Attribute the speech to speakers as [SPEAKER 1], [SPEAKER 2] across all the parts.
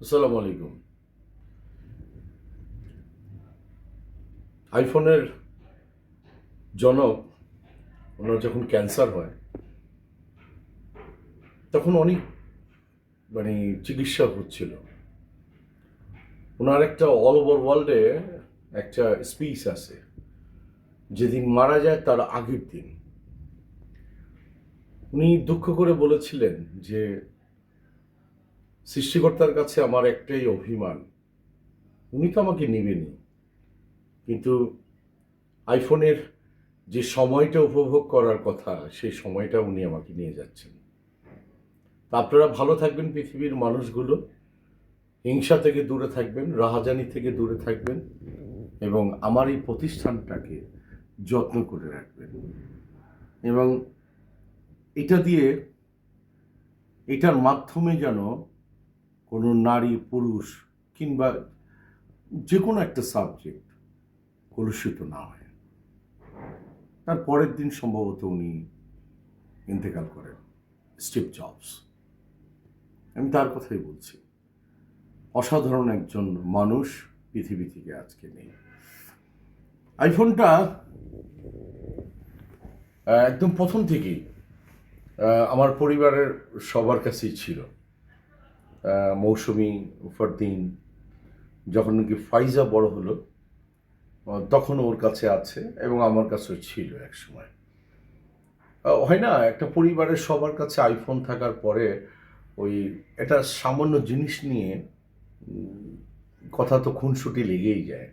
[SPEAKER 1] আসসালামু আলাইকুম। আইফোনের জনক ওনার যখন ক্যান্সার হয় তখন অনেক মানে চিকিৎসা হচ্ছিল। ওনার একটা অল ওভার ওয়ার্ল্ডে একটা স্পিচ আছে, যেদিন মারা যায় তার আগের দিন উনি দুঃখ করে বলেছিলেন যে সৃষ্টিকর্তার কাছে আমার একটাই অভিমান, উনি তো আমাকে নেবেনই, কিন্তু আইফোনের যে সময়টা উপভোগ করার কথা সেই সময়টা উনি আমাকে নিয়ে যাচ্ছেন। তা আপনারা ভালো থাকবেন, পৃথিবীর মানুষগুলো হিংসা থেকে দূরে থাকবেন, রাহাজানি থেকে দূরে থাকবেন এবং আমার এই প্রতিষ্ঠানটাকে যত্ন করে রাখবেন। এবং এটা দিয়ে, এটার মাধ্যমে যেন কোনো নারী পুরুষ কিংবা যে কোনো একটা সাবজেক্ট কলুষিত না হয়। তার পরের দিন সম্ভবত উনি ইন্তেকাল করেন, স্টিভ জবস। আমি তার কথাই বলছি। অসাধারণ একজন মানুষ পৃথিবী থেকে আজকে নেই। আইফোনটা একদম প্রথম থেকেই আমার পরিবারের সবার কাছেই ছিল। মৌসুমি, ফরদিন, যখন নাকি ফাইজা বড় হলো তখন ওর কাছে আছে এবং আমার কাছেও ছিল এক সময়। হয় না, একটা পরিবারের সবার কাছে আইফোন থাকার পরে ওই এটা সামান্য জিনিস নিয়ে কথা তো খুনসুটি লেগেই যায়।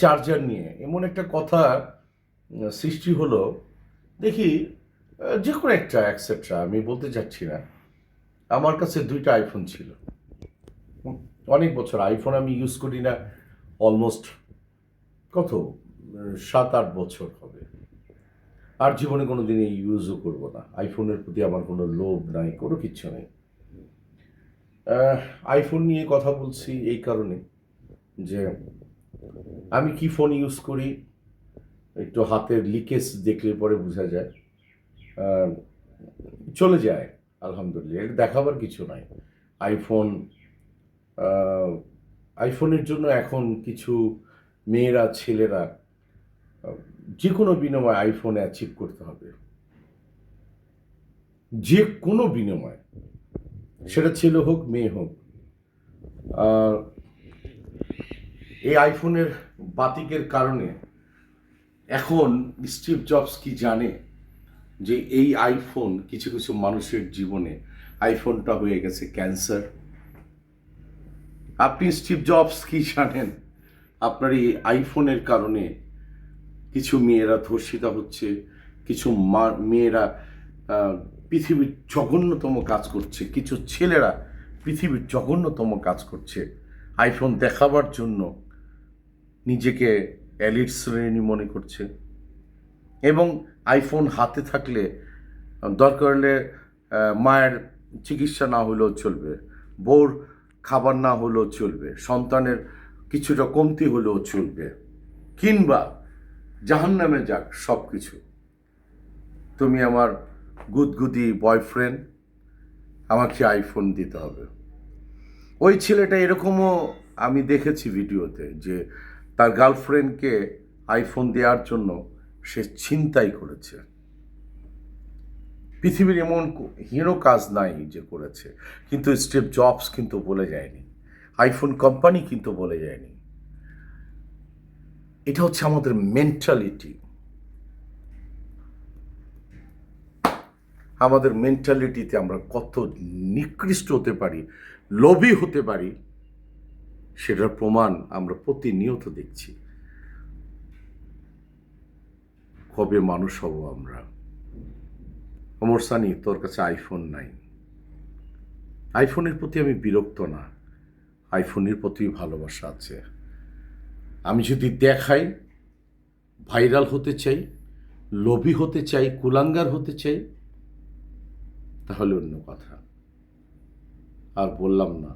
[SPEAKER 1] চার্জার নিয়ে এমন একটা কথা সৃষ্টি হলো, দেখি যে কোনো একটা অ্যাকসেট্রা, আমি বলতে চাচ্ছি না। আমার কাছে 2টা আইফোন ছিল অনেক বছর। আইফোন আমি ইউজ করি না অলমোস্ট কত 7-8 বছর হবে, আর জীবনে কোনো দিনই ইউজও করবো না। আইফোনের প্রতি আমার কোনো লোভ নাই, কোনো কিচ্ছু নেই। আইফোন নিয়ে কথা বলছি এই কারণে যে আমি কি ফোন ইউজ করি একটু হাতের লিকেজ দেখলে পরে বোঝা যায়। চলে যায় আলহামদুলিল্লাহ, এটা দেখাবার কিছু নাই। আইফোন আইফোনের জন্য এখন কিছু মেয়েরা ছেলেরা যে কোনো বিনিময়ে আইফোন অ্যাচিভ করতে হবে, যে কোনো বিনিময়, সেটা ছেলে হোক মেয়ে হোক। এই আইফোনের বাতিকের কারণে এখন স্টিভ জবস কি জানে যে এই আইফোন কিছু কিছু মানুষের জীবনে আইফোনটা হয়ে গেছে ক্যান্সার? আপনি স্টিভ জবস কি জানেন আপনার এই আইফোনের কারণে কিছু মেয়েরা ধর্ষিতা হচ্ছে, কিছু মেয়েরা পৃথিবীর জঘন্যতম কাজ করছে, কিছু ছেলেরা পৃথিবীর জঘন্যতম কাজ করছে আইফোন দেখাবার জন্য, নিজেকে এলিট শ্রেণী মনে করছে। এবং আইফোন হাতে থাকলে দরকার হলে মায়ের চিকিৎসা না হলেও চলবে, বউর খাবার না হলেও চলবে, সন্তানের কিছুটা কমতি হলেও চলবে, কিংবা জাহান্নামে যাক সব কিছু, তুমি আমার গুদগুদি বয়ফ্রেন্ড, আমাকে আইফোন দিতে হবে। ওই ছেলেটা এরকমও আমি দেখেছি ভিডিওতে যে তার গার্লফ্রেন্ডকে আইফোন দেওয়ার জন্য সে ছিনতাই করেছে। পৃথিবীর এমন হিরো কাজ নাই যে করেছে, কিন্তু স্টিভ জবস কিন্তু বলে যায়নি, আইফোন কোম্পানি কিন্তু বলে যায়নি। এটা হচ্ছে আমাদের মেন্টালিটি। আমাদের মেন্টালিটিতে আমরা কত নিকৃষ্ট হতে পারি, লোভী হতে পারি, সেটার প্রমাণ আমরা প্রতিনিয়ত দেখছি। কবে মানুষ হব আমরা? ওমর সানি, তোর কাছে আইফোন নাই। আইফোনের প্রতি আমি বিরক্ত না, আইফোনের প্রতি ভালোবাসা আছে। আমি যদি দেখাই, ভাইরাল হতে চাই, লোভী হতে চাই, কুলাঙ্গার হতে চাই, তাহলে অন্য কথা। আর বললাম না।